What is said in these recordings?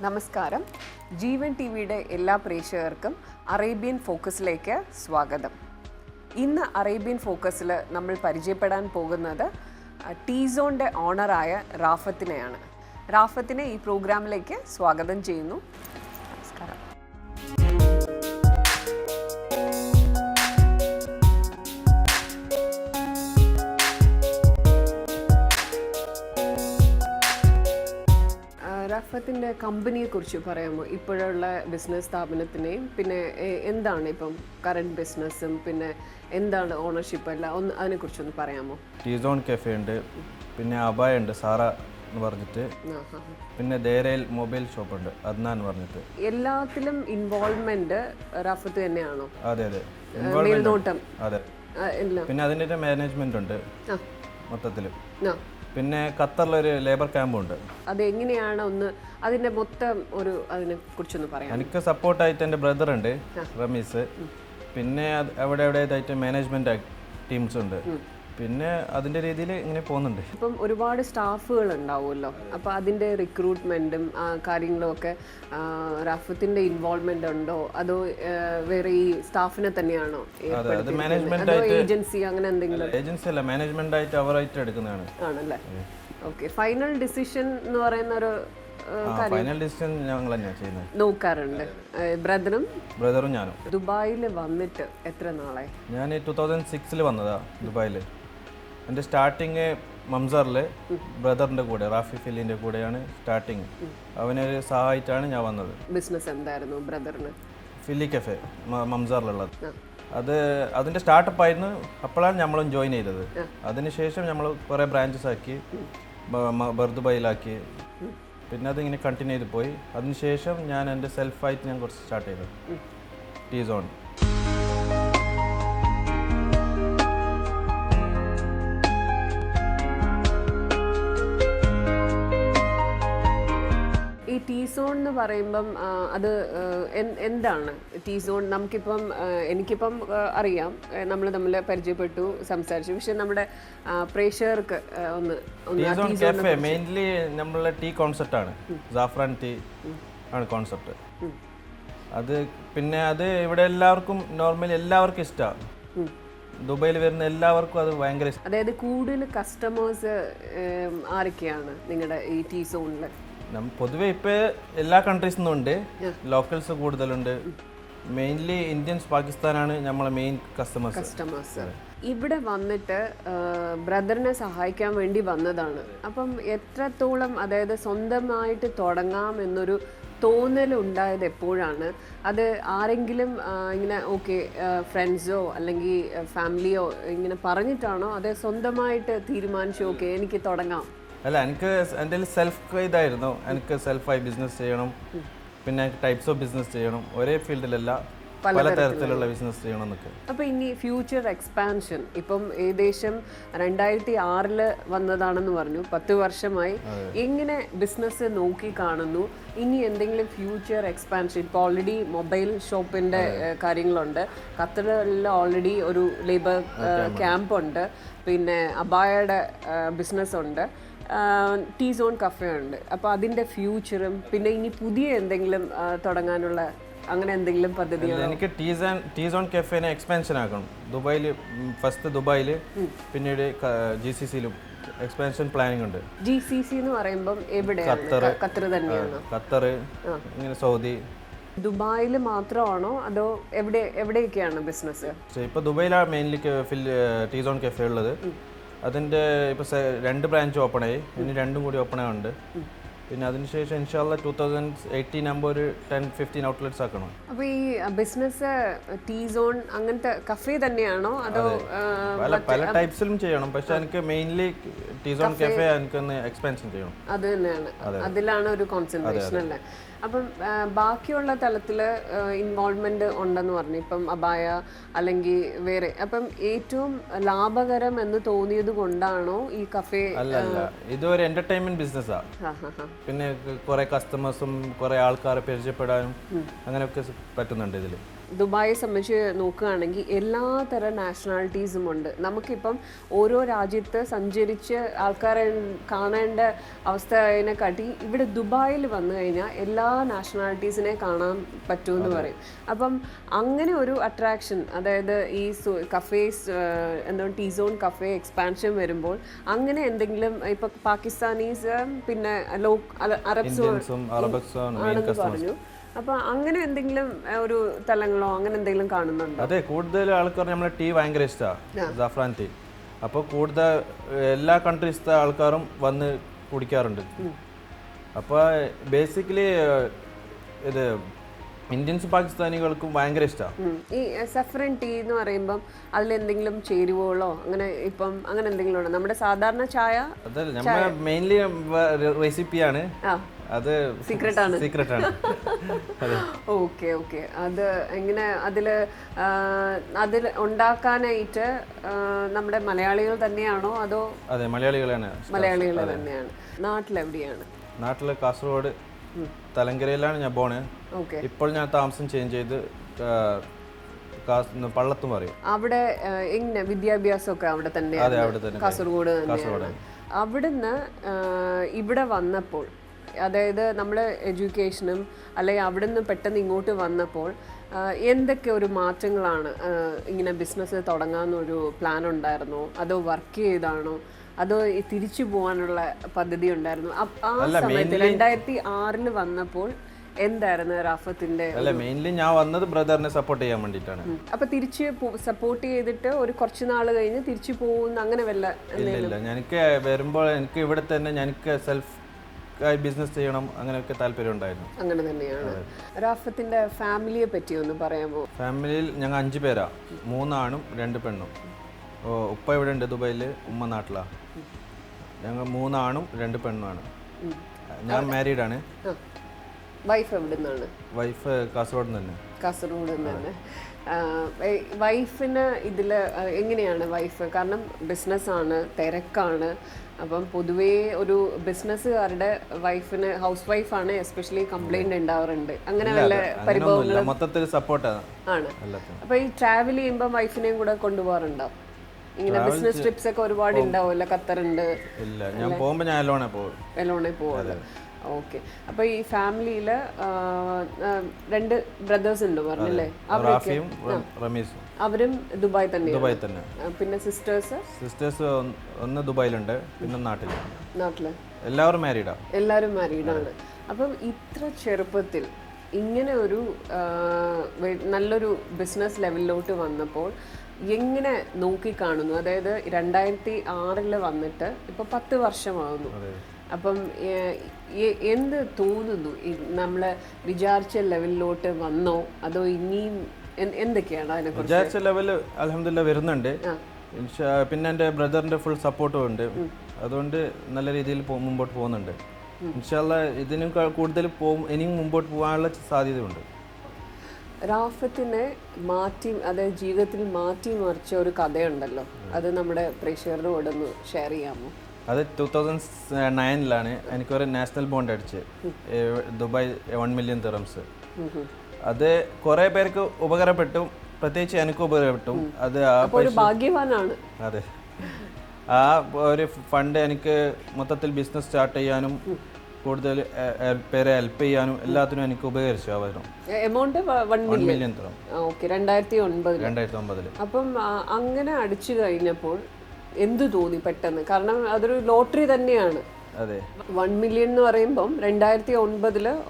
നമസ്കാരം. ജീവൻ ടി വിയുടെ എല്ലാ പ്രേക്ഷകർക്കും അറേബ്യൻ ഫോക്കസിലേക്ക് സ്വാഗതം. ഇന്ന് അറേബ്യൻ ഫോക്കസിൽ നമ്മൾ പരിചയപ്പെടാൻ പോകുന്നത് ടീസോണിൻ്റെ ഓണറായ റാഫത്തിനെയാണ്. റാഫത്തിനെ ഈ പ്രോഗ്രാമിലേക്ക് സ്വാഗതം ചെയ്യുന്നു. നമസ്കാരം. റാഫത്തിൻ്റെ കമ്പനിയെക്കുറിച്ച് പറയാമോ? ഇപ്പോഴുള്ള ബിസിനസ് സ്ഥാപനത്തിനെയും പിന്നെ എന്താണ് ഇപ്പം കറണ്ട് ബിസിനസ്സും പിന്നെ എന്താണ് ഓണർഷിപ്പ് എല്ലാം ഒന്ന് അതിനെക്കുറിച്ചൊന്ന് പറയാമോ? ടീസോൺ കഫേ ഉണ്ട്, പിന്നെ അബായ ഉണ്ട്, സാറ എന്ന് പറഞ്ഞിട്ട്, പിന്നെ ദേരയിൽ മൊബൈൽ ഷോപ്പ് ഉണ്ട്, അദ്നാൻ എന്ന് പറഞ്ഞിട്ട്. എല്ലാത്തിലും ഇൻവോൾവ്മെന്റ് റാഫത്ത് തന്നെയാണോ? അതെ അതെ, മേൽനോട്ടം. അതെ. പിന്നെ അതിൻ്റെ മാനേജ്മെന്റ് ഉണ്ട് മൊത്തത്തിൽ. പിന്നെ ഖത്തറിലൊരു ലേബർ ക്യാമ്പും ഉണ്ട്. അതെങ്ങനെയാണ് ഒന്ന് അതിന്റെ മൊത്തം ഒരു അതിനെ കുറിച്ചൊന്ന് പറയാം. എനിക്ക് സപ്പോർട്ടായിട്ട് എൻ്റെ ബ്രദർ ഉണ്ട് റമീസ്. പിന്നെ എവിടെയായിട്ട് മാനേജ്മെന്റ് ടീംസ് ഉണ്ട്. പിന്നെ അതിൻ്റെ രീതിയിൽ ഇങ്ങനെ പോകുന്നുണ്ട്. ഇപ്പം ഒരുപാട് സ്റ്റാഫുകൾ ഉണ്ടാവുമല്ലോ, അപ്പോൾ അതിൻ്റെ റിക്രൂട്ട്മെൻറ്റും കാര്യങ്ങളും ഒക്കെ റാഫത്തിൻ്റെ ഇൻവോൾവ്മെൻ്റ് ഉണ്ടോ അതോ വേറെ ഈ സ്റ്റാഫിനെ തന്നെയാണോ? ഏജൻസി അങ്ങനെ എന്തെങ്കിലും? ഏജൻസി അല്ല, മാനേജ്മെന്റ് ആയിട്ട് അവരായിട്ട് എടുക്കുന്നതാണ്. ആണല്ലേ? ഓക്കെ. ഫൈനൽ ഡിസിഷൻ എന്ന് പറയുന്ന ഒരു ഫൈനൽ ഡിസിഷൻ ഞങ്ങൾ തന്നെയാണ് ചെയ്യുന്നത്. നോക്കാറുണ്ട്. ബ്രദറും ഞാനും. ദുബായിൽ വന്നിട്ട് എത്ര നാളായി? ഞാൻ 2006 വന്നതാ ദുബായിൽ. എൻ്റെ സ്റ്റാർട്ടിങ് മംസാറിൽ ബ്രദറിൻ്റെ കൂടെ, റാഫി ഫിലിൻ്റെ കൂടെയാണ് സ്റ്റാർട്ടിങ്. അവനൊരു സഹായിട്ടാണ് ഞാൻ വന്നത്. ബിസിനസ് എന്തായിരുന്നു ബ്രദറിന്? Filly cafe മംസാറിലുള്ളത്. അതിൻ്റെ സ്റ്റാർട്ടപ്പ് ആയിരുന്നു. അപ്പോഴാണ് നമ്മളും ജോയിൻ ചെയ്തത്. അതിനുശേഷം നമ്മൾ കുറേ ബ്രാഞ്ചസ് ആക്കി, ബർദുബൈയിലാക്കി. പിന്നെ അതിങ്ങനെ കണ്ടിന്യൂ ചെയ്ത് പോയി. അതിനുശേഷം ഞാൻ എൻ്റെ സെൽഫായിട്ട് ഞാൻ കുറച്ച് സ്റ്റാർട്ട് ചെയ്തത് ടീസോൺ. ഈ ടീസോൺ എന്ന് പറയുമ്പം അത് എന്താണ് ടീസോൺ? നമുക്കിപ്പം എനിക്കിപ്പം അറിയാം, നമ്മൾ തമ്മിൽ പരിചയപ്പെട്ടു, സംസാരിച്ചു. പക്ഷെ നമ്മുടെ പ്രേക്ഷകർക്ക് മെയിൻലി നമ്മളെ ടീ കോൺസെപ്റ്റ് ആണ്. സാഫ്രാൻ ടീ ആണ് കോൺസെപ്റ്റ്. അത് പിന്നെ അത് ഇവിടെ എല്ലാവർക്കും നോർമലി എല്ലാവർക്കും ഇഷ്ടമാണ്. ദുബായിൽ വരുന്ന എല്ലാവർക്കും അത് ഭയങ്കര ഇഷ്ടം. അതായത് കൂടുതൽ കസ്റ്റമേഴ്സ് ആരൊക്കെയാണ് നിങ്ങളുടെ ഈ ടീ സോണിൽ? പൊതുവെ ഇപ്പോൾ എല്ലാ കൺട്രീസിൽ നിന്നും ഉണ്ട്. ലോക്കൽസ് കൂടുതലുണ്ട്. മെയിൻലി ഇന്ത്യൻസ്, പാകിസ്ഥാനാണ് നമ്മളെ മെയിൻ കസ്റ്റമേഴ്സ്. ഇവിടെ വന്നിട്ട് ബ്രദറിനെ സഹായിക്കാൻ വേണ്ടി വന്നതാണ്. അപ്പം എത്രത്തോളം, അതായത് സ്വന്തമായിട്ട് തുടങ്ങാം എന്നൊരു തോന്നലുണ്ടായത് എപ്പോഴാണ്? അത് ആരെങ്കിലും ഇങ്ങനെ ഓക്കെ ഫ്രണ്ട്സോ അല്ലെങ്കിൽ ഫാമിലിയോ ഇങ്ങനെ പറഞ്ഞിട്ടാണോ? അത് സ്വന്തമായിട്ട് തീരുമാനിച്ചു ഓക്കെ എനിക്ക് തുടങ്ങാം? അല്ല, എനിക്ക് എൻ്റെ സെൽഫ് ഇതായിരുന്നു. എനിക്ക് സെൽഫായി ബിസിനസ് ചെയ്യണം, പിന്നെ ടൈപ്സ് ഓഫ് ബിസിനസ് ചെയ്യണം, ഒരേ ഫീൽഡിലല്ല പല തരത്തിലുള്ള ബിസിനസ് ചെയ്യണം എന്നൊക്കെ. അപ്പോൾ ഇനി ഫ്യൂച്ചർ എക്സ്പാൻഷൻ ഇപ്പം ഏകദേശം 2006 വന്നതാണെന്ന് പറഞ്ഞു, 10 വർഷമായി. എങ്ങനെ ബിസിനസ് നോക്കി കാണുന്നു? ഇനി എന്തെങ്കിലും ഫ്യൂച്ചർ എക്സ്പാൻഷൻ? ഇപ്പോൾ ഓൾറെഡി മൊബൈൽ ഷോപ്പിൻ്റെ കാര്യങ്ങളുണ്ട്, ഖത്തറിൽ ഓൾറെഡി ഒരു ലേബർ ക്യാമ്പ് ഉണ്ട്, പിന്നെ അബായയുടെ ബിസിനസ് ഉണ്ട്, ടീ സോൺ കഫേ ഉണ്ട്. അപ്പോൾ അതിൻ്റെ ഫ്യൂച്ചറും പിന്നെ ഇനി പുതിയ എന്തെങ്കിലും തുടങ്ങാനുള്ള അങ്ങനെ എന്തെങ്കിലും പദ്ധതികൾ? എനിക്ക് ടീ സോൺ കഫേനെ എക്സ്പാൻഷൻ ആക്കണം. ദുബായിൽ ഫസ്റ്റ് ദുബായിൽ, പിന്നീട് GCCയിലും എക്സ്പാൻഷൻ പ്ലാനിങ് ഉണ്ട്. GCC എന്ന് പറയുമ്പം എവിടെയാണ്? ഖത്തർ തന്നെയാണ്. ഖത്തർ, ഇങ്ങനെ സൗദി. ദുബായിൽ മാത്രമാണോ അതോ എവിടെയൊക്കെയാണ് ബിസിനസ്? ഇപ്പോൾ ദുബായിലാണ് മെയിൻലി ടീ സോൺ കഫേ ഉള്ളത്. അതിൻ്റെ ഇപ്പോൾ 2 ബ്രാഞ്ച് ഓപ്പൺ ആയി, ഇനി 2 കൂടി ഓപ്പൺ ആവുന്നുണ്ട്. പിന്നെ അതിനുശേഷം ഇൻഷാല്ലാ 2018 ആകുമ്പോൾ ഒരു 10-15 ഔട്ട്ലെറ്റ്സ് ആക്കണം. അപ്പോൾ ഈ ബിസിനസ് ടീ സോൺ അങ്ങനത്തെ കഫേ തന്നെയാണോ അതോ പല ടൈപ്സിലും ചെയ്യണം? പക്ഷെ എനിക്ക് മെയിൻലി ടീ സോൺ കഫേ എനിക്കൊന്ന് എക്സ്പാൻഷൻ ചെയ്യണം. അത് തന്നെയാണ്, അതിലാണ് ഒരു കോൺസെൻട്രേഷൻ അല്ലേ? അപ്പം ബാക്കിയുള്ള തലത്തിൽ ഇൻവോൾവ്മെന്റ് ഉണ്ടെന്ന് പറഞ്ഞു, ഇപ്പം അബായ അല്ലെങ്കിൽ വേറെ. അപ്പം ഏറ്റവും ലാഭകരം എന്ന് തോന്നിയത് കൊണ്ടാണോ ഈ കഫേ? അല്ല, ഇതൊരു എന്റർടൈൻമെന്റ് ബിസിനസ്സാണ്. പിന്നെ കുറെ കസ്റ്റമേഴ്സും കുറെ ആൾക്കാരെ പരിചയപ്പെടാനും അങ്ങനെയൊക്കെ പറ്റുന്നുണ്ട് ഇതിൽ. ദുബായെ സംബന്ധിച്ച് നോക്കുകയാണെങ്കിൽ എല്ലാ തരം നാഷണാലിറ്റീസും ഉണ്ട്. നമുക്കിപ്പം ഓരോ രാജ്യത്ത് സഞ്ചരിച്ച് ആൾക്കാരെ കാണേണ്ട അവസ്ഥയെക്കാട്ടി ഇവിടെ ദുബായിൽ വന്നു കഴിഞ്ഞാൽ എല്ലാ നാഷണാലിറ്റീസിനെ കാണാൻ പറ്റുമെന്ന് പറയും. അപ്പം അങ്ങനെ ഒരു അട്രാക്ഷൻ, അതായത് ഈ കഫേസ് എന്താണ് ടീസോൺ കഫേ എക്സ്പാൻഷൻ വരുമ്പോൾ അങ്ങനെ എന്തെങ്കിലും ഇപ്പം പാകിസ്ഥാനീസ് പിന്നെ ആണെന്ന് പറഞ്ഞു. അപ്പൊ അങ്ങനെ എന്തെങ്കിലും ഒരു തലങ്ങളോ അങ്ങനെ എന്തെങ്കിലും കാണുന്നുണ്ടോ? അതെ, കൂടുതൽ ആൾക്കാർ നമ്മളെ ടീ ഭയങ്കര ഇഷ്ടമാണ്, ജാഫ്രാൻ ടീ. അപ്പോൾ കൂടുതൽ എല്ലാ കൺട്രീസിലെ ആൾക്കാരും വന്ന് കുടിക്കാറുണ്ട്. അപ്പോൾ ബേസിക്കലി ഇത് ഇന്ത്യൻസ് പാകിസ്ഥാനികൾക്കും ഭയങ്കര ഇഷ്ടമാണ്. ഈ സഫ്രൻ ടീ എന്ന് പറയുമ്പം അതിലെന്തെങ്കിലും ചേരുവകളോ അങ്ങനെ ഇപ്പം അങ്ങനെ എന്തെങ്കിലും ഉണ്ടോ? നമ്മുടെ സാധാരണ ചായ അതല്ല, നമ്മൾ മെയിൻലി റെസിപ്പിയാണ്, അത് സീക്രട്ടാണ്. Okay okay. അത് എങ്ങനെ അതിൽ ഉണ്ടാക്കാനായിട്ട് നമ്മുടെ മലയാളികൾ തന്നെയാണോ അതോ? അതെ, മലയാളികളാണ്. മലയാളികൾ തന്നെയാണ്. നാട്ടിലെവിടെയാണ്? നാട്ടില് കാസർഗോഡ് തലങ്കരയിലാണ് ഞാൻ പോണേ. ഇപ്പോൾ ഞാൻ താമസം ചേഞ്ച് ചെയ്ത് പള്ളത്തും പറയും. അവിടെ എങ്ങനെ വിദ്യാഭ്യാസമൊക്കെ അവിടെ തന്നെയാണ്? കാസർഗോഡ് തന്നെയാണ്. അവിടുന്ന് ഇവിടെ വന്നപ്പോൾ, അതായത് നമ്മൾ എഡ്യൂക്കേഷനും അല്ലെങ്കിൽ അവിടുന്ന് പെട്ടെന്ന് ഇങ്ങോട്ട് വന്നപ്പോൾ എന്തൊക്കെ ഒരു മാറ്റങ്ങളാണ്? ഇങ്ങനെ ബിസിനസ് തുടങ്ങാമെന്നൊരു പ്ലാൻ ഉണ്ടായിരുന്നോ അതോ വർക്ക് ചെയ്താണോ അതോ തിരിച്ചു പോകാനുള്ള പദ്ധതി ഉണ്ടായിരുന്നു? ആ സമയത്ത് 2006 വന്നപ്പോൾ എന്തായിരുന്നു റാഫത്തിന്റെ? അല്ല, മെയിൻലി ഞാൻ വന്നത് ബ്രദറിനെ സപ്പോർട്ട് ചെയ്യാൻ വേണ്ടിയിട്ടാണ്. അപ്പൊ തിരിച്ച് സപ്പോർട്ട് ചെയ്തിട്ട് ഒരു കുറച്ച് നാൾ കഴിഞ്ഞ് തിരിച്ചു പോകുന്ന അങ്ങനെ വല്ല? ഇല്ല, എനിക്ക് വരുമ്പോൾ എനിക്ക് ഇവിടെ തന്നെ എനിക്ക് സെൽഫ് ബിസിനസ് ചെയ്യണം അങ്ങനെയൊക്കെ താല്പര്യം ഉണ്ടായിരുന്നു. അങ്ങനെ തന്നെയാണ്. റാഫത്തിന്റെ ഫാമിലിയെ പറ്റി ഒന്ന് പറയാമോ? ഫാമിലിയിൽ ഞങ്ങൾ 5 പേരാ, 3 ആണും 2 പെണ്ണും. ഉപ്പ ഇവിടെ ഉണ്ട് ദുബായിൽ, ഉമ്മ നാട്ടിലാണ്. ഞങ്ങൾ 3 ആണും 2 പെണ്ണുമാണ്. ഞാൻ മാരീഡ് ആണ്. വൈഫ് എവിടെ നിന്നാണ്? വൈഫ് കാസർഗോഡ് തന്നെ. കാസർഗോഡ് തന്നെ. വൈഫിന് ഇതിൽ എങ്ങനെയാണ് വൈഫ്? കാരണം ബിസിനസ്സാണ്, തിരക്കാണ്. അപ്പം പൊതുവേ ഒരു ബിസിനസ്സുകാരുടെ വൈഫിന്, ഹൗസ് വൈഫാണ് എസ്പെഷ്യലി കംപ്ലൈന്റ് ഉണ്ടാവാറുണ്ട്. അങ്ങനെ വല്ല പരിഭവങ്ങളും? മൊത്തത്തിൽ സപ്പോർട്ടാണ്. ആണ്. അപ്പൊ ഈ ട്രാവൽ ചെയ്യുമ്പോൾ വൈഫിനെയും കൂടെ കൊണ്ടുപോകാറുണ്ടോ? ഇങ്ങനെ ബിസിനസ് ട്രിപ്സ് ഒക്കെ ഒരുപാട് ഉണ്ടാവുമല്ലോ, ഖത്തറുണ്ട്. ഇല്ല, ഞാൻ പോകുമ്പോൾ ഞാൻ എലോണേ പോവാറ്. ഓക്കെ. അപ്പൊ ഈ ഫാമിലിയിൽ 2 ബ്രദേഴ്സ് ഉണ്ട് പറഞ്ഞല്ലേ? അവരും ദുബായ് തന്നെ. പിന്നെ സിസ്റ്റേഴ്സ് ഒന്ന് ദുബായിലുണ്ട്, പിന്നെ നാട്ടില്. എല്ലാവരും മാരീഡാണ്. അപ്പം ഇത്ര ചെറുപ്പത്തിൽ ഇങ്ങനെ ഒരു നല്ലൊരു ബിസിനസ് ലെവലിലോട്ട് വന്നപ്പോൾ എങ്ങനെ നോക്കിക്കാണുന്നു? അതായത് 2006 വന്നിട്ട് ഇപ്പൊ 10 വർഷമാകുന്നു. അപ്പം എന്ത് തോന്നുന്നു? നമ്മൾ വിചാരിച്ച ലെവലിലോട്ട് വന്നോ അതോ ഇനിയും എന്തൊക്കെയാണ് അതിനെക്കുറിച്ച്? വിചാരിച്ച ലെവൽ അൽഹംദുലില്ലാ വരുന്നുണ്ട്. പിന്നെ എൻ്റെ ബ്രദറിന്റെ ഫുൾ സപ്പോർട്ടും ഉണ്ട്. അതുകൊണ്ട് നല്ല രീതിയിൽ മുമ്പോട്ട് പോകുന്നുണ്ട്. ഇൻഷാല്ലാ ഇതിനും കൂടുതൽ ഇനിയും മുമ്പോട്ട് പോകാനുള്ള സാധ്യതയുണ്ട്. റാഫത്തിനെ അതായത് ജീവിതത്തിൽ മാറ്റിമറിച്ച ഒരു കഥയുണ്ടല്ലോ, അത് നമ്മുടെ പ്രേക്ഷകരോട് ഒന്ന് ഷെയർ ചെയ്യാമോ? അത് 2009 എനിക്കൊരു നാഷണൽ ബോണ്ട് അടിച്ച് ദുബായ് 1 മില്യൺ ദിർഹംസ്. അത് കുറെ പേർക്ക് ഉപകാരപ്പെട്ടു, പ്രത്യേകിച്ച് എനിക്ക് ഉപകാരപ്പെട്ടു. അത് ഒരു ഭാഗ്യവാനാണ്. അതെ, ആ ഒരു ഫണ്ട് എനിക്ക് മൊത്തത്തിൽ ബിസിനസ് സ്റ്റാർട്ട് ചെയ്യാനും കൂടുതൽ പേരെ ഹെൽപ്പ് ചെയ്യാനും എല്ലാത്തിനും എനിക്ക് ഉപകരിച്ചു. എമൗണ്ട് 1 മില്യൺ ദിർഹം. ഓക്കെ, 2009. അപ്പം അങ്ങനെ അടിച്ചു കഴിഞ്ഞപ്പോൾ എന്ത് തോന്നി പെട്ടെന്ന്? കാരണം അതൊരു ലോട്ടറി തന്നെയാണ്. അതെ, 1 മില്യൺ എന്ന് പറയുമ്പം 2009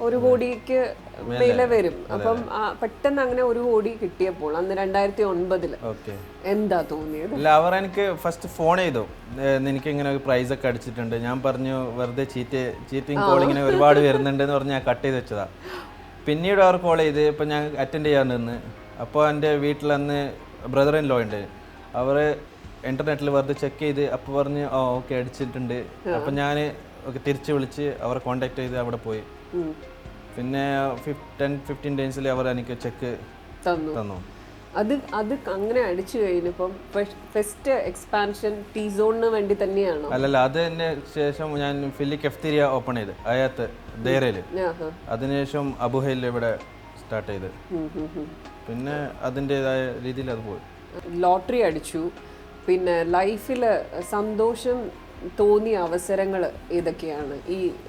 1 കോടിക്ക് മേലെ വരും. അപ്പം പെട്ടെന്ന് അങ്ങനെ 1 കോടി കിട്ടിയപ്പോൾ അന്ന് 2009 എന്താ തോന്നിയത്? അല്ല, അവർ എനിക്ക് ഫസ്റ്റ് ഫോൺ ചെയ്തു, എനിക്ക് ഇങ്ങനെ ഒരു പ്രൈസ് ഒക്കെ അടിച്ചിട്ടുണ്ട്. ഞാൻ പറഞ്ഞു വെറുതെ ചീറ്റിംഗ് കോൾ ഇങ്ങനെ ഒരുപാട് വരുന്നുണ്ട് എന്ന് പറഞ്ഞ് ഞാൻ കട്ട് ചെയ്ത് വെച്ചതാ. പിന്നീട് അവർ കോൾ ചെയ്ത് ഇപ്പം ഞാൻ അറ്റൻഡ് ചെയ്യാൻ നിന്ന്. അപ്പോൾ എൻ്റെ വീട്ടിൽ അന്ന് ബ്രദർ ഇൻ ലോ ഉണ്ട്. അവർ ഇന്റർനെറ്റിൽ വെറുതെ ചെക്ക് ചെയ്ത് അപ്പോൾ പറഞ്ഞ് ഓക്കെ അടിച്ചിട്ടുണ്ട്. അപ്പം ഞാൻ തിരിച്ച് വിളിച്ച് അവരെ കോണ്ടാക്ട് ചെയ്ത് അവിടെ പോയി. പിന്നെ 10-15 ഡേയ്സിൽ അവർ എനിക്ക് ചെക്ക് തന്നു. അത് അങ്ങനെ അടിച്ചു കഴിഞ്ഞപ്പം ഫസ്റ്റ് എക്സ്പാൻഷൻ ടീ സോണിന് വേണ്ടി തന്നെയാണോ? അല്ലല്ല, അതിന് ശേഷം ഞാൻ ഫില്ലി കെഫ്തീരിയ ഓപ്പൺ ചെയ്ത് അയാത്ത് ദേരയിൽ. അതിനുശേഷം അബുഹയിൽ ഇവിടെ സ്റ്റാർട്ട് ചെയ്ത്. പിന്നെ അതിൻ്റെതായ രീതിയിൽ അത് പോയി. ലോട്ടറി അടിച്ചു, പിന്നെ ലൈഫിൽ സന്തോഷം തോന്നിയ അവസരങ്ങൾ ഏതൊക്കെയാണ്?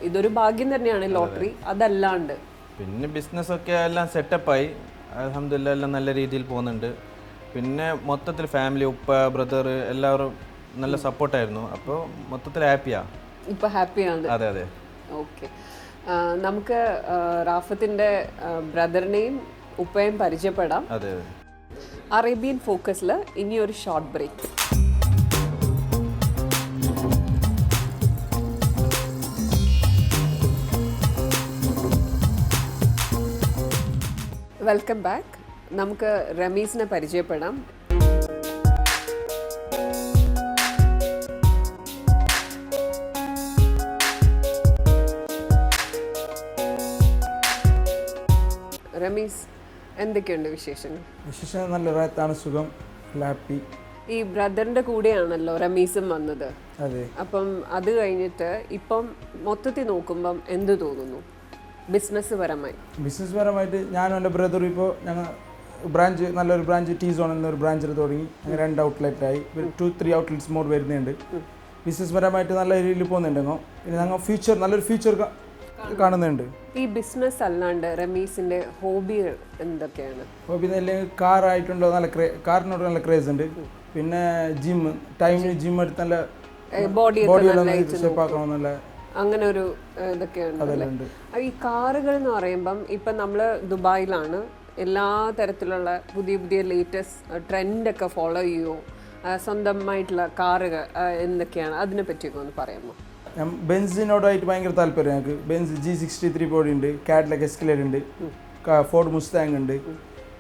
ഇതൊരു ഭാഗ്യം തന്നെയാണ് ലോട്ടറി, അതല്ലാണ്ട് പിന്നെ ബിസിനസ്സൊക്കെ എല്ലാം സെറ്റപ്പായി, അൽഹംദുലില്ലാ എല്ലാം നല്ല രീതിയിൽ പോകുന്നുണ്ട്. പിന്നെ മൊത്തത്തിൽ ഫാമിലി, ഉപ്പ, ബ്രദർ എല്ലാവരും നല്ല സപ്പോർട്ടായിരുന്നു. അപ്പോൾ മൊത്തത്തിൽ ഹാപ്പിയാണ്. ഇപ്പോൾ ഹാപ്പിയാണ്. അതെ അതെ. ഓക്കെ, നമുക്ക് റാഫത്തിൻ്റെ ബ്രദറിനെയും ഉപ്പയും പരിചയപ്പെടാം. അതെ അതെ. അറേബ്യൻ ഫോക്കസിൽ ഇനി ഒരു ഷോർട്ട് ബ്രേക്ക്. Welcome back. നമുക്ക് റമീസിനെ പരിചയപ്പെടാം. റമീസ്, എന്തൊക്കെയുണ്ട് വിശേഷങ്ങൾ? വിശേഷം നല്ല റാത്താണ്, സുഖം, ഹാപ്പി. ഈ ബ്രദറിൻ്റെ കൂടെയാണല്ലോ റമീസും വന്നത്. അതെ. അപ്പം അത് കഴിഞ്ഞിട്ട് ഇപ്പം മൊത്തത്തിൽ നോക്കുമ്പം എന്ത് തോന്നുന്നു ബിസിനസ് പരമായിട്ട്? ഞാനും എൻ്റെ ബ്രദറും ഇപ്പോൾ ഞങ്ങൾ നല്ലൊരു ബ്രാഞ്ച് ടീ സോൺ എന്നൊരു ബ്രാഞ്ചിൽ തുടങ്ങി. ഞങ്ങൾ 2 ഔട്ട്ലെറ്റായി, 2-3 ഔട്ട്ലെറ്റ്സ് മോർ വരുന്നുണ്ട്. ബിസിനസ് പരമായിട്ട് നല്ല രീതിയിൽ പോകുന്നുണ്ടെന്നോ. പിന്നെ ഞങ്ങൾ നല്ലൊരു ഫ്യൂച്ചർ കാണുന്നുണ്ട്. ഈ ബിസിനസ് അല്ലാണ്ട് റമീസിന്റെ ഹോബികൾ എന്തൊക്കെയാണ്? ഹോബി അല്ലെങ്കിൽ കാറായിട്ടുണ്ടോ, കാറിനോട് നല്ല ക്രേസ് ഉണ്ട്. പിന്നെ ടൈമിന് ജിം എടുത്ത് നല്ല ബോഡി ഷേപ്പാക്കണം, നല്ല അങ്ങനെ ഒരു ഇതൊക്കെയുണ്ട്. ഈ കാറുകൾ എന്ന് പറയുമ്പം ഇപ്പം നമ്മൾ ദുബായിലാണ്, എല്ലാ തരത്തിലുള്ള പുതിയ പുതിയ ലേറ്റസ്റ്റ് ട്രെൻഡൊക്കെ ഫോളോ ചെയ്യുമോ? സ്വന്തമായിട്ടുള്ള കാറുകൾ എന്തൊക്കെയാണ്, അതിനെ പറ്റിയൊക്കെ ഒന്ന് പറയാമോ? ബെൻസിനോടായിട്ട് ഭയങ്കര താല്പര്യം ഞങ്ങൾക്ക്. ബെൻസ് G63 ബോഡി ഉണ്ട്, കാഡിലാക് എസ്കലേഡ് ഉണ്ട്, ഫോർഡ് മുസ്താങ് ഉണ്ട്.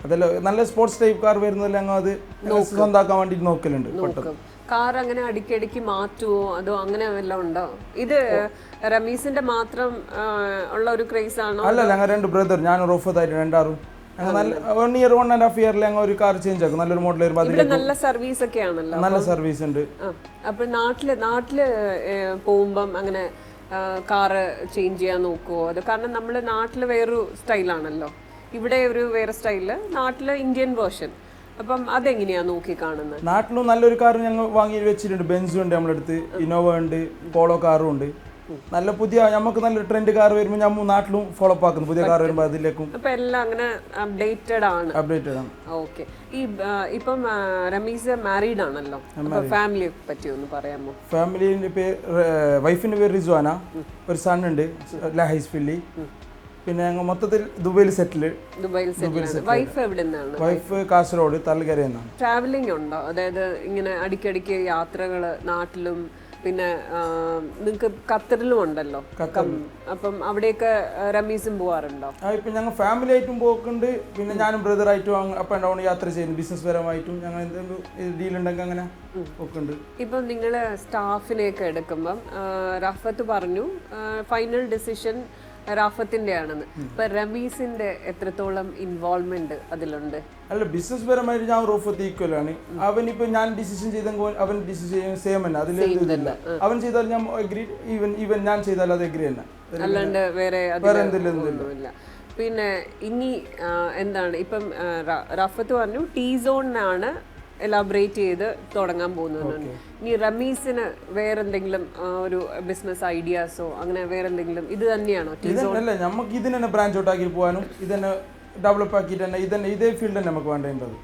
അതെല്ലാം നല്ല സ്പോർട്സ് ടൈപ്പ് കാർ വരുന്നതെല്ലാം ഞങ്ങൾ അത് സ്വന്തമാക്കാൻ വേണ്ടി നോക്കലുണ്ട്. കാർ അങ്ങനെ അടിക്കടിക്ക് മാറ്റുമോ, അതോ അങ്ങനെ വല്ലതും ഉണ്ടോ? ഇത് റമീസിന്റെ മാത്രം ഉള്ള ഒരു ക്രേസ് ആണോ? അല്ല, ഞങ്ങൾ 2 ബ്രദർ, ഞാനും റോഫത്തായിട്ട് രണ്ടാറും നല്ല 1 year 1.5 year ഞങ്ങൾ ഒരു കാർ ചേഞ്ച് ആക്കും. നല്ലൊരു മോഡൽ വരുമ്പോൾ നല്ല സർവീസ് ഒക്കെ ആണല്ലോ, നല്ല സർവീസ് ഉണ്ട്. അപ്പൊ നാട്ടില് പോകുമ്പം അങ്ങനെ കാറ് ചേഞ്ച് ചെയ്യാൻ നോക്കുവോ? അത് കാരണം നമ്മള് നാട്ടില് വേറൊരു സ്റ്റൈലാണല്ലോ, ഇവിടെ ഒരു വേറെ സ്റ്റൈല്, നാട്ടില് ഇന്ത്യൻ വേർഷൻ. അപ്പം അതെങ്ങനെയാ നോക്കി കാണുന്നത്? നാട്ടിലും നല്ലൊരു കാർ ഞങ്ങൾ വാങ്ങി വെച്ചിട്ടുണ്ട്. ബെൻസും ഉണ്ട് നമ്മളടുത്ത്, ഇന്നോവ ഉണ്ട്, പോളോ കാറും ഉണ്ട്. നല്ല പുതിയ നമുക്ക് നല്ലൊരു ട്രെൻഡ് കാർ വരുമ്പോൾ നമ്മൾ നാട്ടിലും ഫോളോ അപ്പ് ആക്കുന്നു. പുതിയ കാർ വരുമ്പോൾ അതിലേക്കും അപ്പൊ എല്ലാം അങ്ങനെ അപ്ഡേറ്റഡ് ആണ്. ഓക്കെ. ഈ ഇപ്പം റമീസ് മാരീഡ് ആണല്ലോ, ഫാമിലിയെ പറ്റി ഒന്ന് പറയാമോ? ഫാമിലിന്റെ വൈഫിന്റെ പേര് റിസ്വാന, ഒരു സൺ ഉണ്ട് ലഹൈസ് ഫില്ലി. പിന്നെ ഞങ്ങൾ മൊത്തത്തിൽ ദുബൈയിൽ സെറ്റിൽ. വൈഫ് എവിടെ നിന്നാണ്? വൈഫ് കാസർഗോഡ് തലകര എന്നാണ്. ട്രാവലിംഗ് ഉണ്ടോ? അതായത് ഇങ്ങനെ അടിക്കടിക്ക് യാത്രകള് നാട്ടിലും പിന്നെ നിങ്ങൾക്ക് ഖത്തറിലും ഉണ്ടല്ലോ, അപ്പം അവിടെയൊക്കെ റമീസും പോവാറുണ്ടോ? ഇപ്പം ഞങ്ങൾ ഫാമിലി ആയിട്ടും പോക്കുണ്ട്, പിന്നെ ഞാനും ബ്രദറായിട്ടും അപ്പ് ആൻഡ് ഡൗൺ യാത്ര ചെയ്യുന്നു. ബിസിനസ് പരമായിട്ടും ഞങ്ങൾ എന്തെങ്കിലും ഡീൽ ഉണ്ടെങ്കിൽ അങ്ങനെ പോക്കുണ്ട്. ഇപ്പം നിങ്ങൾ സ്റ്റാഫിനെയൊക്കെ എടുക്കുമ്പം റാഫത്ത് പറഞ്ഞു ഫൈനൽ ഡിസിഷൻ റാഫത്തിന്റെ ആണെന്ന്. ഇപ്പൊ റമീസിന്റെ എത്രത്തോളം ഇൻവോൾവ്മെന്റ് അതിലുണ്ട്? അല്ല, ബിസിനസ് പരമായിട്ട് ഞാൻ റോഫത്ത് ഈക്വലാണ്. അവനിപ്പോ ഞാൻ ഡിസിഷൻ ചെയ്തെങ്കിൽ അവൻ ഡിസിഷൻ സെയിം തന്നെ, അതിൽ അവൻ ചെയ്താൽ ഞാൻ അഗ്രി, ഈവൻ ഞാൻ ചെയ്താൽ അത് അഗ്രി തന്നെ, അല്ലാണ്ട് വേറെ എന്തില്ല. പിന്നെ ഇനി എന്താണ് ഇപ്പം റാഫത്ത് പറഞ്ഞു ടീ സോണിനാണ് എലാബറേറ്റ് ചെയ്ത് തുടങ്ങാൻ പോകുന്നുണ്ട്. ഇനി റമീസിന് വേറെന്തെങ്കിലും ഒരു ബിസിനസ് ഐഡിയാസോ അങ്ങനെ വേറെന്തെങ്കിലും ഇത് തന്നെയാണോ? അല്ല, നമുക്ക് ഇതിന് തന്നെ ബ്രാഞ്ച് ഔട്ട് ആക്കി പോകാനും ഇതന്നെ ഡെവലപ്പ് ആക്കിയിട്ട് തന്നെ ഇതേ ഫീൽഡ് തന്നെ നമുക്ക് വേണ്ടത്.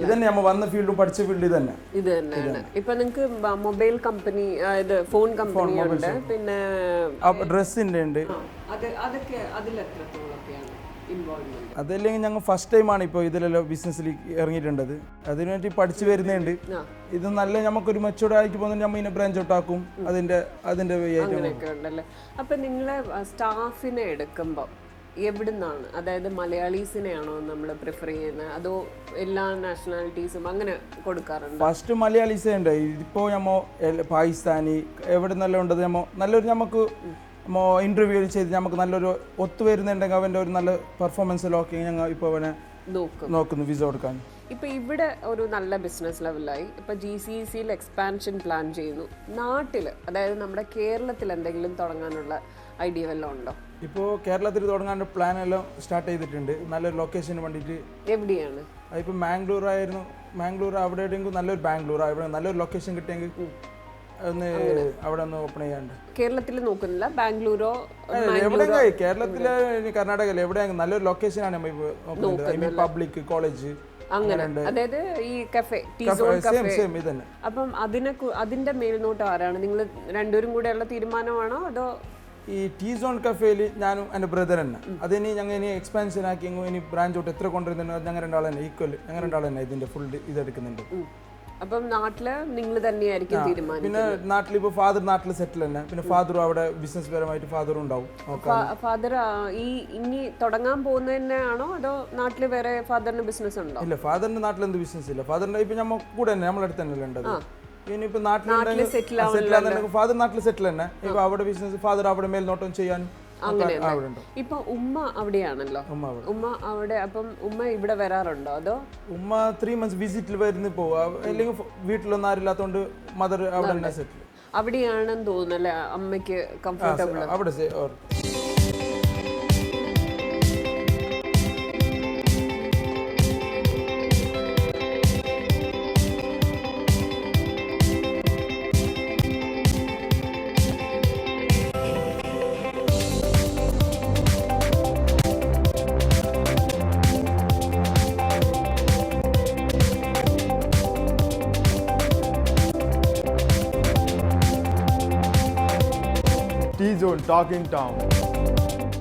ഇത് തന്നെ നമ്മൾ വന്ന ഫീൽഡും പഠിച്ച ഫീൽഡ് ഇത് തന്നെയാണ്. ഇപ്പൊ നിങ്ങൾക്ക് മൊബൈൽ കമ്പനി, ഫോൺ കമ്പനി ഉണ്ട്, പിന്നെ ഡ്രസ്സിന്റെ ഉണ്ട്. അതൊക്കെ അതിലെത്രത്തോളൊക്കെയാണ് ഇൻവോൾവ്മെന്റ്? അതല്ലെങ്കിൽ ഞങ്ങൾ ഫസ്റ്റ് ടൈമാണ് ഇപ്പോൾ ഇതിലെല്ലാം ബിസിനസ്സിൽ ഇറങ്ങിയിട്ടുണ്ടത്. അതിനുവേണ്ടി പഠിച്ചു വരുന്നുണ്ട്. ഇത് നല്ല നമുക്കൊരു മെച്ചൂർഡ് ആയിട്ട് പോകുന്നത് നമ്മൾ ഇതിനെ ബ്രാഞ്ച് ഔട്ട് ആക്കും. അതിന്റെ അങ്ങനെയൊക്കെ ഉണ്ടല്ലേ. അപ്പൊ നിങ്ങളെ സ്റ്റാഫിനെ എടുക്കുമ്പോൾ എവിടുന്നാണ്, അതായത് മലയാളീസിനെയാണോ നമ്മൾ പ്രിഫർ ചെയ്യുന്നത്, അതോ എല്ലാ നാഷണാലിറ്റീസും അങ്ങനെ കൊടുക്കാറുണ്ട്? ഫസ്റ്റ് മലയാളീസേ ഉണ്ട്. ഇപ്പോൾ നമ്മൾ പാകിസ്ഥാനി എവിടെ നിന്നെല്ലാം ഉണ്ടത്, നല്ലൊരു നമുക്ക് ഇന്റർവ്യൂ ചെയ്ത് നമുക്ക് നല്ലൊരു ഒത്തുവരുന്നുണ്ടെങ്കിൽ അവൻ്റെ ഒരു നല്ല പെർഫോമൻസിലൊക്കെ ഞങ്ങൾ ഇപ്പോൾ അവനെ നോക്കുന്നു വിസ കൊടുക്കാൻ. ഇപ്പോൾ ഇവിടെ ഒരു നല്ല ബിസിനസ് ലെവലായി, ഇപ്പോൾ GCCയിൽ എക്സ്പാൻഷൻ പ്ലാൻ ചെയ്യുന്നു. നാട്ടിൽ, അതായത് നമ്മുടെ കേരളത്തിൽ എന്തെങ്കിലും തുടങ്ങാനുള്ള ഐഡിയ വല്ലതും ഉണ്ടോ? ഇപ്പോൾ കേരളത്തിൽ തുടങ്ങാൻ പ്ലാൻ എല്ലാം സ്റ്റാർട്ട് ചെയ്തിട്ടുണ്ട്. നല്ലൊരു ലൊക്കേഷന് വേണ്ടിയിട്ട്. എവിടെയാണ്? അതിപ്പോൾ മാംഗ്ലൂർ ആയിരുന്നു. മാംഗ്ലൂർ അവിടെ എവിടെയെങ്കിലും നല്ലൊരു ബാംഗ്ലൂർ അവിടെ നല്ലൊരു ലൊക്കേഷൻ കിട്ടിയെങ്കിൽ ഒന്ന് അവിടെ ഒന്ന് ഓപ്പൺ ചെയ്യാണ്ട്. കേരളത്തിൽ നോക്കുന്നില്ല, ബാംഗ്ലൂരോ എവിടെയെങ്കിലും കേരളത്തിലെ കർണാടകയിൽ എവിടെയെങ്കിലും നല്ലൊരു ലൊക്കേഷനാണ് നമ്മൾ ഇപ്പോൾ നോക്കുന്നത്. പബ്ലിക് കോളേജ് അങ്ങനെ, അതായത് ഈ കഫേ ഇതന്നെ. അപ്പം അതിന്റെ മേൽനോട്ടം ആരാണ്? നിങ്ങൾ രണ്ടുപേരും കൂടെ ഉള്ള തീരുമാനമാണോ അതോ? ഈ ടീ സോൺ കഫേയിൽ ഞാനും എൻ്റെ ബ്രദർ തന്നെ. അതിനി ഞങ്ങൾ ഇനി എക്സ്പാൻഷൻ ആക്കി ഇനി ബ്രാഞ്ചോട്ട് എത്ര കൊണ്ടുവരുന്നുണ്ടോ ഞങ്ങൾ രണ്ടാൾ തന്നെ ഈക്വൽ, ഞങ്ങൾ രണ്ടാൾ തന്നെ ഇതിന്റെ ഫുൾ ഇതെടുക്കുന്നുണ്ട്. അപ്പം നാട്ടില് നിങ്ങൾ തന്നെയായിരിക്കും തീരുമാനം? പിന്നെ നാട്ടിൽ ഇപ്പോൾ ഫാദർ നാട്ടിൽ സെറ്റിൽ തന്നെ. പിന്നെ ഫാദറും അവിടെ ബിസിനസ് പരമായിട്ട് ഫാദറും ഉണ്ടാവും. ഫാദർ ഈ ഇനി തുടങ്ങാൻ പോകുന്നതന്നെയാണോ അതോ നാട്ടിൽ വേറെ ഫാദറിന് ബിസിനസ് ഉണ്ടോ? ഇല്ല, ഫാദറിന്റെ നാട്ടിൽ എന്ത് ബിസിനസ് ഇല്ല. ഫാദറിന്റെ ഇപ്പൊ നമ്മൾ കൂടെ തന്നെ നമ്മളെ അടുത്ത് തന്നെ ഉണ്ടത്. ഇനിയിപ്പോ നാട്ടിൽ സെറ്റിൽ ആകുന്നുണ്ടെങ്കിൽ ഫാദർ നാട്ടിൽ സെറ്റിൽ തന്നെ. ഇപ്പൊ അവിടെ ബിസിനസ് ഫാദർ അവിടെ മേൽനോട്ടം ചെയ്യാൻ അങ്ങനെ. ഇപ്പൊ ഉമ്മ അവിടെയാണല്ലോ, ഉമ്മ അവിടെ. അപ്പം ഉമ്മ ഇവിടെ വരാറുണ്ടോ അതോ? ഉമ്മ 3 months വിസിറ്റിൽ വരുന്ന പോവാ, അല്ലെങ്കിൽ വീട്ടിലൊന്നും ആരില്ലാത്തോണ്ട് മദർ അവിടെ തന്നെ സെറ്റിൽ. അവിടെയാണെന്ന് തോന്നുന്നല്ലേ അമ്മയ്ക്ക് കംഫർട്ടബിൾ? അവിടെ T-Zone, Talking Town.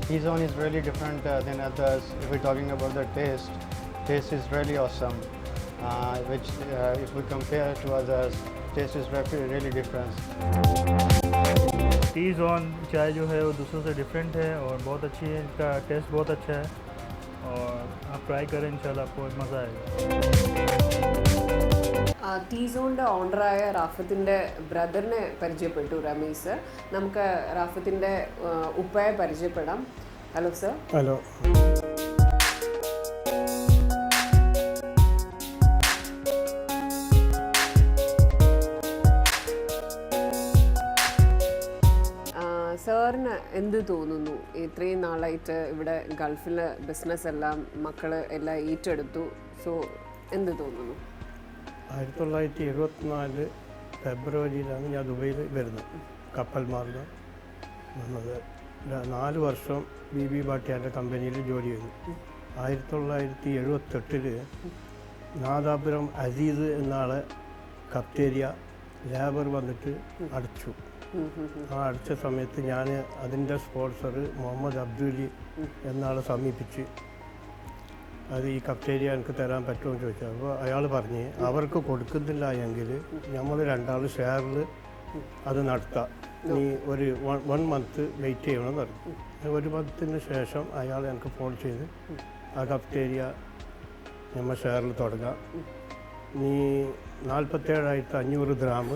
T-Zone is really different than others. If we're talking about the taste is really awesome. Which if we compare to others, taste is really different. T-Zone चाय जो है वो दूसरों से डिफरेंट है और बहुत अच्छी है, इनका टेस्ट बहुत अच्छा है और आप ट्राई करें, इंशाल्लाह आपको मज़ा आएगा. T-Zone ഓണറായ റാഫത്തിൻ്റെ ബ്രദറിനെ പരിചയപ്പെട്ടു, റമീസ്. നമുക്ക് റാഫത്തിൻ്റെ ഉപ്പയെ പരിചയപ്പെടാം. Hello sir. ഹലോ. സാറിന് എന്ത് തോന്നുന്നു? ഇത്രയും നാളായിട്ട് ഇവിടെ ഗൾഫിൽ ബിസിനസ് എല്ലാം മക്കൾ എല്ലാം ഏറ്റെടുത്തു. സോ എന്ത് തോന്നുന്നു? 1974 ഫെബ്രുവരിയിലാണ് ഞാൻ ദുബൈയിൽ വരുന്നത്. കപ്പൽ മാർഗം വന്നത്. 4 വർഷം BB ഭാട്ടിയാൻ്റെ കമ്പനിയിൽ ജോലി ചെയ്തു. 1978 നാദാപുരം അസീസ് എന്നാളെ കഫ്റ്റേരിയ ലേബർ വന്നിട്ട് അടച്ചു. ആ അടച്ച സമയത്ത് ഞാൻ അതിൻ്റെ സ്പോൺസർ മുഹമ്മദ് അബ്ദുലി എന്നാളെ സമീപിച്ച് അത് ഈ കഫ്റ്റേരിയ എനിക്ക് തരാൻ പറ്റുമെന്ന് ചോദിച്ചു. അപ്പോൾ അയാൾ പറഞ്ഞ് അവർക്ക് കൊടുക്കുന്നില്ല എങ്കിൽ നമ്മൾ രണ്ടാൾ ഷെയറിൽ അത് നടത്താം, നീ ഒരു 1 month വെയിറ്റ് ചെയ്യണമെന്ന് പറഞ്ഞു. 1 monthന് ശേഷം അയാൾ എനിക്ക് ഫോൺ ചെയ്ത് ആ കഫ്റ്റേരിയ നമ്മൾ ഷെയറിൽ തുടങ്ങാം, നീ 47,500 ദ്രാം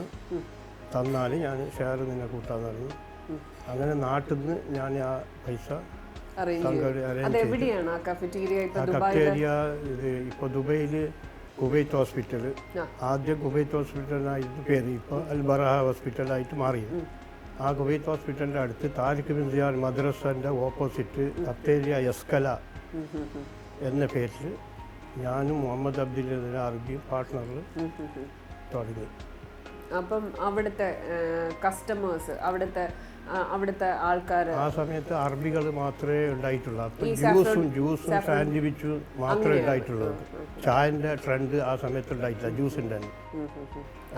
തന്നാൽ ഞാൻ ഷെയർ നിന്നെ കൂട്ടാൻ പറഞ്ഞു. അങ്ങനെ നാട്ടിൽ നിന്ന് ഞാൻ ആ പൈസ കഫറ്റേരിയ ഇത് ഇപ്പോൾ ദുബൈയിൽ കുവൈത്ത് ഹോസ്പിറ്റൽ, ആദ്യം കുവൈത്ത് ഹോസ്പിറ്റലായിട്ട് പേര്, ഇപ്പോൾ അൽ ബറഹ ഹോസ്പിറ്റലായിട്ട് മാറി. ആ കുവൈത്ത് ഹോസ്പിറ്റലിൻ്റെ അടുത്ത് താരിഖ് ബിൻ സിയാദ് മദ്രസൻ്റെ ഓപ്പോസിറ്റ് കഫറ്റേരിയ എസ്കല എന്ന പേരിൽ ഞാനും മുഹമ്മദ് അബ്ദുൽ അറബിയും പാർട്ട്ണറിൽ തുടങ്ങി. അപ്പം അവിടുത്തെ കസ്റ്റമേഴ്സ്, അവിടുത്തെ ആൾക്കാർ ആ സമയത്ത് അറബികൾ മാത്രമേ ഉണ്ടായിട്ടുള്ളൂ. അപ്പം ജ്യൂസും സാൻഡ്വിച്ചും മാത്രമേ ഉണ്ടായിട്ടുള്ളൂ. ചായൻ്റെ ട്രെൻഡ് ആ സമയത്ത് ഉണ്ടായിട്ടില്ല, ജ്യൂസിൻ്റെ തന്നെ.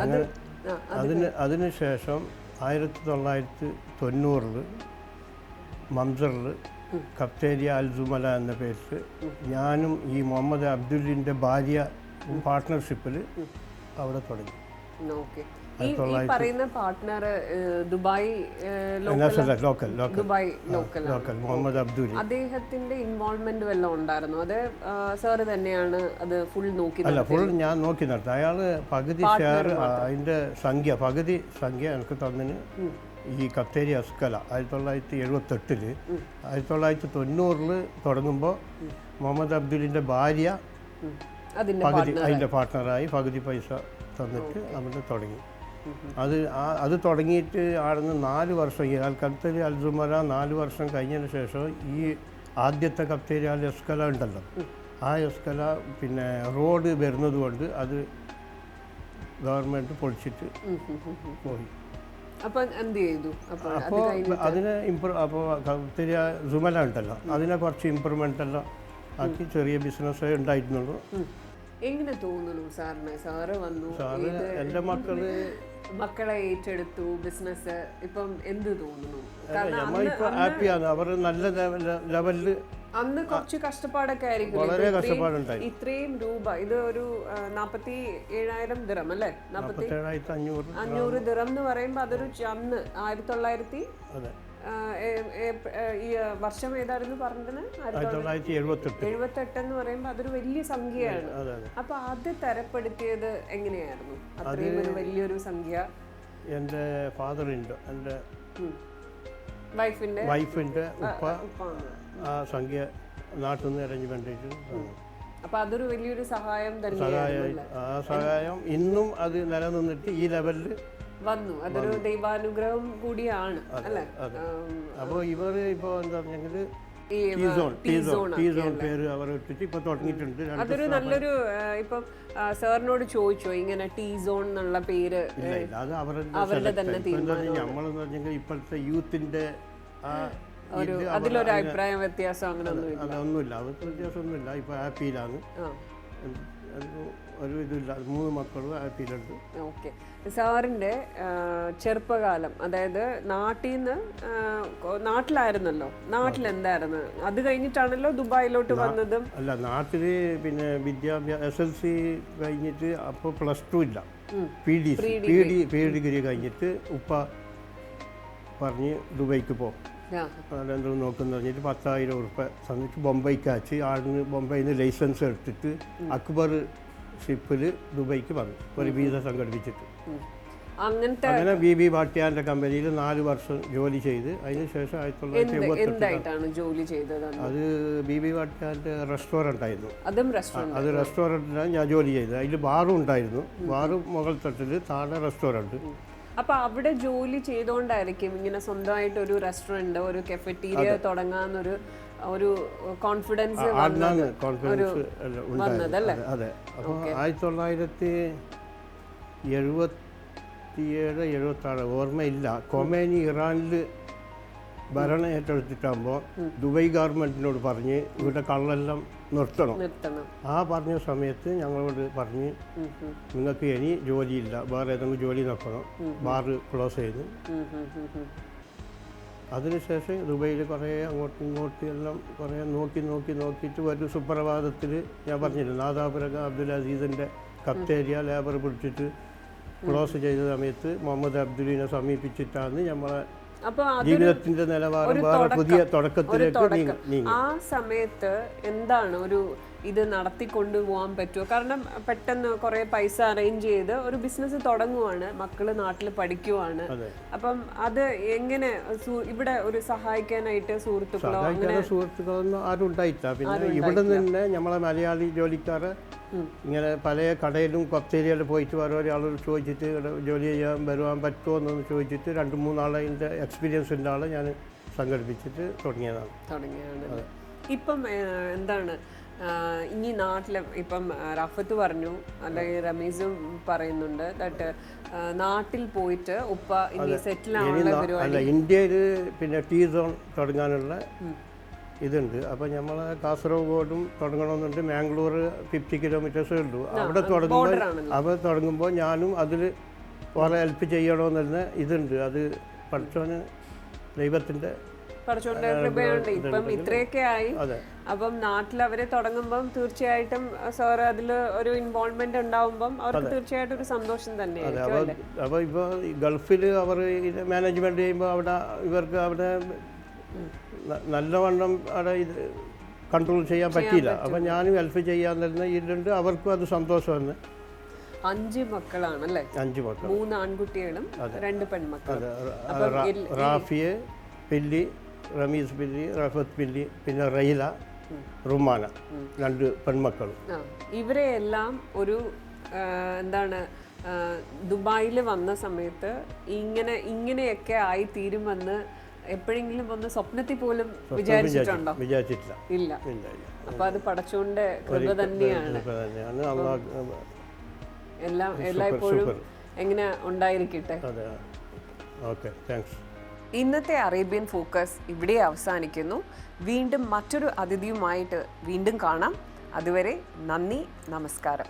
അങ്ങനെ അതിന് ശേഷം 1990 മംസറിൽ കഫ്റ്റേരിയ അൽ സുമല എന്ന പേരിൽ ഞാനും ഈ മുഹമ്മദ് അബ്ദുലിൻ്റെ ഭാര്യ പാർട്ട്ണർഷിപ്പിൽ അവിടെ തുടങ്ങി. ഈ പറയുന്ന partner Dubai local Muhammad Abdul, അദ്ദേഹത്തിന്റെ ഇൻവോൾവ്മെന്റ് വല്ലതും ഉണ്ടായിരുന്നു? അത് സാറ് തന്നെയാണ് അത് ഫുൾ നോക്കി? അല്ല, ഫുൾ ഞാൻ നോക്കി നടത്തും. അയാൾ പകുതി ഷെയർ, അതിൻ്റെ പകുതി സംഖ്യ എനിക്ക് തന്നതിന് ഈ കഫ്റ്റേരിയ അസ്കല 1978 1990 തുടങ്ങുമ്പോൾ മുഹമ്മദ് അബ്ദുലിൻ്റെ ഭാര്യ അതിൻ്റെ പാർട്ട്ണറായി പകുതി പൈസ തന്നിട്ട് അവിടെ തുടങ്ങി. അത് തുടങ്ങിയിട്ട് ആടുന്ന് 4 വർഷം ഈ കഫ്തേരിയ അൽ സുമറ 4 വർഷം കഴിഞ്ഞതിന് ശേഷം ഈ ആദ്യത്തെ കഫ്തേരിയ അൽ എസ്കല ഉണ്ടല്ലോ, ആ എസ്കല പിന്നെ റോഡ് വരുന്നത് കൊണ്ട് അത് ഗവൺമെൻറ് പൊളിച്ചിട്ട് പോയി. അപ്പോൾ എന്ത് ചെയ്തു? അപ്പോൾ അതിനെ അപ്പോൾ കഫ്തേരിയ സുമല ഉണ്ടല്ലോ അതിനെ കുറച്ച് ഇമ്പ്രൂവ്മെൻ്റ് എല്ലാം ആക്കി ചെറിയ ബിസിനസ്സേ ഉണ്ടായിരുന്നുള്ളൂ. എങ്ങനെ തോന്നുന്നു സാറിന്? സാറ് വന്നു, എൻ്റെ മക്കളെ ഏറ്റെടുത്തു, ബിസിനസ് ഇപ്പം എന്ത് തോന്നുന്നു? നമ്മളിപ്പോൾ ഹാപ്പിയാണ്. അവർ നല്ല ലെവലിൽ അന്ന് കുറച്ച് കഷ്ടപ്പാടൊക്കെ ആയിരിക്കും. വളരെ കഷ്ടപ്പാടുണ്ടായി. ഇത്രയും രൂപ, ഇത് ഒരു 47,000 ദിറം അല്ലേ? 47,500 ദിറം എന്ന് പറയുമ്പോൾ അതൊരു അന്ന് 1900 ഈ വർഷം ഏതായിരുന്നു പറഞ്ഞത്? 1978 എന്ന് പറയുമ്പോൾ അതൊരു വലിയ സംഖ്യയാണ്. അപ്പൊ അത് തരപ്പെടുത്തിയത് എങ്ങനെയായിരുന്നു അത്രയും ഒരു വലിയൊരു സംഖ്യ? എൻ്റെ ഫാദറിൻ്റെ എൻ്റെ വൈഫിന്റെ ഉപ്പ ആ സംഖ്യ നാട്ടിൽ നിന്ന് അറേഞ്ച്മെന്റ് ചെയ്തു. അപ്പൊ അതൊരു വലിയൊരു സഹായം തന്നെയാണ്. ആ സഹായം ഇന്നും അത് നിലനിന്നിട്ട് ഈ ലെവലിൽ വന്നു. അതൊരു ദൈവാനുഗ്രഹം കൂടിയാണ് അല്ലേ? അപ്പോൾ ഇവർ ഇപ്പോൾ എന്താ പറഞ്ഞെങ്കിൽ ടീസോൺ പേര് അവർ ഇട്ടിട്ട് ഇപ്പൊ തുടങ്ങിയിട്ടുണ്ട്. അതൊരു നല്ലൊരു ഇപ്പം സാറിനോട് ചോദിച്ചോ ഇങ്ങനെ ടീസോൺ എന്നുള്ള പേര്? അത് അവരുടെ തന്നെ നമ്മളെന്ന് പറഞ്ഞെങ്കിൽ ഇപ്പോഴത്തെ യൂത്തിന്റെ അതിലൊരു അഭിപ്രായ വ്യത്യാസം അങ്ങനെയൊന്നുമില്ല. അവർക്ക് വ്യത്യാസമൊന്നുമില്ല. ഇപ്പൊ ഹാപ്പിയിലാണ്, ഒരു ഇതില്ല. 3 മക്കളും ഹാപ്പിയിലുണ്ട്. ഓക്കെ. സാറിൻ്റെ ചെറുപ്പകാലം, അതായത് നാട്ടിലായിരുന്നല്ലോ, നാട്ടിലെന്തായിരുന്നു? അത് കഴിഞ്ഞിട്ടാണല്ലോ ദുബായിലോട്ട് വന്നതും. അല്ല, നാട്ടില് പിന്നെ വിദ്യാഭ്യാസം SLC കഴിഞ്ഞിട്ട് അപ്പോൾ +2 ഇല്ല, PhD ഡിഗ്രി കഴിഞ്ഞിട്ട് ഉപ്പ പറഞ്ഞ് ദുബൈക്ക് പോകും, അതെന്തും നോക്കുന്ന പറഞ്ഞിട്ട് 10,000 ഉറുപ്പ തന്നിട്ട് ബൊംബൈക്ക് അയച്ച് ആടിന് ബൊംബൈയിൽ നിന്ന് ലൈസൻസ് എടുത്തിട്ട് അക്ബർ ഷിപ്പിൽ ദുബൈക്ക് വന്നു, ഒരു വീസ സംഘടിപ്പിച്ചിട്ട്. അങ്ങനെ BB ഭാട്ടിയാൻ്റെ കമ്പനിയിൽ 4 വർഷം ജോലി ചെയ്ത് അതിനുശേഷം 1978 അത് BB ഭാട്ടിയാൻ്റെ റെസ്റ്റോറൻ്റ് ആയിരുന്നു. അത് റെസ്റ്റോറൻറ്റിലാണ് ഞാൻ ജോലി ചെയ്തത്. അതിൽ ബാറും ഉണ്ടായിരുന്നു. ബാറും മുകൾ തട്ടിൽ, താഴെ റെസ്റ്റോറൻറ്റ്. അപ്പൊ അവിടെ ജോലി ചെയ്തോണ്ടായിരിക്കും ഇങ്ങനെ സ്വന്തമായിട്ട് ഒരു റെസ്റ്റോറന്റ്, ഒരു കഫറ്റീരിയ തുടങ്ങാന്നൊരു കോൺഫിഡൻസ് വന്നതല്ലേ? അതെ. അപ്പോൾ 1977-76 ഓർമ്മയില്ല. കൊമേനി ഇറാനിൽ ഭരണം ഏറ്റെടുത്തിട്ടാകുമ്പോൾ ദുബൈ ഗവൺമെൻറ്റിനോട് പറഞ്ഞ് ഇവിടെ കള്ളെല്ലാം നിർത്തണം. ആ പറഞ്ഞ സമയത്ത് ഞങ്ങളോട് പറഞ്ഞ് നിങ്ങൾക്ക് ഇനി ജോലിയില്ല, വേറെ ഏതെങ്കിലും ജോലി നോക്കണം. ബാറ് ക്ലോസ് ചെയ്തു. അതിനുശേഷം ദുബൈയിൽ കുറേ അങ്ങോട്ടും ഇങ്ങോട്ടും എല്ലാം കുറേ നോക്കിയിട്ട് ഒരു സുപ്രഭാതത്തിൽ ഞാൻ പറഞ്ഞില്ല, നാദാപുര അബ്ദുൽ അസീസിൻ്റെ കഫ്തേരിയ ലേബർ പിടിച്ചിട്ട് ക്ലോസ് ചെയ്ത സമയത്ത് മുഹമ്മദ് അബ്ദുലിനെ സമീപിച്ചിട്ടാണ് നമ്മളെ ജീവിതത്തിന്റെ നിലവാരം വേറെ പുതിയ തുടക്കത്തിലേക്ക് നീങ്ങി. ആ സമയത്ത് എന്താണ് ഇത് നടത്തിക്കൊണ്ടുപോകാൻ പറ്റുമോ? കാരണം പെട്ടെന്ന് കുറെ പൈസ അറേഞ്ച് ചെയ്ത് ഒരു ബിസിനസ് തുടങ്ങുവാണ്, മക്കള് നാട്ടിൽ പഠിക്കുവാണ്. അപ്പം അത് എങ്ങനെ ഇവിടെ ഒരു സഹായിക്കാനായിട്ട് സുഹൃത്തുക്കളൊന്നും ആരും ഉണ്ടായിട്ടില്ല. പിന്നെ ഇവിടെ നിന്ന് നമ്മളെ മലയാളി ജോലിക്കാരെ ഇങ്ങനെ പല കടയിലും കഫ്തേരിയയിൽ പോയിട്ട് ഓരോരാളോട് ചോദിച്ചിട്ട് ജോലി ചെയ്യാൻ വരുവാൻ പറ്റുമോ എന്നൊന്ന് ചോദിച്ചിട്ട് 2-3 ആളതിൻ്റെ എക്സ്പീരിയൻസ് ഉള്ള ആളെ ഞാൻ സംഘടിപ്പിച്ചിട്ട് തുടങ്ങിയതാണ്. ഇപ്പം എന്താണ് ഇനി നാട്ടിൽ ഇപ്പം റഫത്ത് പറഞ്ഞു, അല്ലെങ്കിൽ റമീസും പറയുന്നുണ്ട് ദാറ്റ് നാട്ടിൽ പോയിട്ട് ഉപ്പ ഇനി സെറ്റിൽ ആവാനുള്ള പരിപാടി. ഇന്ത്യയിൽ പിന്നെ ടീസോൺ തുടങ്ങാനുള്ള ഇതുണ്ട്. അപ്പോൾ നമ്മൾ കാസർഗോഡും തുടങ്ങണമെന്നുണ്ട്. മാംഗ്ലൂർ 50 കിലോമീറ്റേഴ്സേ ഉള്ളൂ. അവിടെ തുടങ്ങുമ്പോൾ ഞാനും അതിൽ കുറേ ഹെൽപ്പ് ചെയ്യണമെന്ന ഇതുണ്ട്. അത് പഠിച്ചോന് ദൈവത്തിൻ്റെ ഇപ്പം ഇത്രയൊക്കെ ആയി. അപ്പം നാട്ടിൽ അവരെ തുടങ്ങുമ്പം തീർച്ചയായിട്ടും സാർ അതിൽ ഒരു ഇൻവോൾവ്മെന്റ് ഉണ്ടാവുമ്പം അവർക്ക് തീർച്ചയായിട്ടും ഒരു സന്തോഷം തന്നെയായിരിക്കും. അപ്പോൾ ഇപ്പോൾ ഗൾഫിൽ അവർ മാനേജ്മെന്റ് ചെയ്യുമ്പോൾ ഇവർക്ക് അവിടെ നല്ലവണ്ണം അവിടെ ഇത് കൺട്രോൾ ചെയ്യാൻ പറ്റിയില്ല. അപ്പം ഞാനും ഹെൽപ്പ് ചെയ്യാൻ തന്നെ ഇതുണ്ട്. അവർക്കും അത് സന്തോഷമാണ്. 5 മക്കളാണല്ലേ? 5 മക്കൾ, 3 ആൺകുട്ടികളും 2 പെൺമക്കളും. റാഫിയെ, pilly, Ramees pilly, Rafath pilly, പിന്നെ റൈല, റുമാന 2 പെൺമക്കളും. ഇവരെ എല്ലാം ഒരു എന്താണ് ദുബായിൽ വന്ന സമയത്ത് ഇങ്ങനെയൊക്കെ ആയി തീരുമെന്ന് എപ്പോഴെങ്കിലും ഒന്ന് സ്വപ്നത്തിൽ പോലും വിചാരിച്ചിട്ടുണ്ടോ? വിചാരിച്ചിട്ടില്ല. ഇല്ല. അപ്പൊ അത് പടച്ചോന്റെ കൃപ തന്നെയാണ്. എല്ലായ്പ്പോഴും എങ്ങനെ ഉണ്ടായിരിക്കട്ടെ. Okay, thanks. ഇന്നത്തെ അറേബ്യൻ ഫോക്കസ് ഇവിടെ അവസാനിക്കുന്നു. വീണ്ടും മറ്റൊരു അതിഥിയുമായിട്ട് വീണ്ടും കാണാം. അതുവരെ നന്ദി, നമസ്കാരം.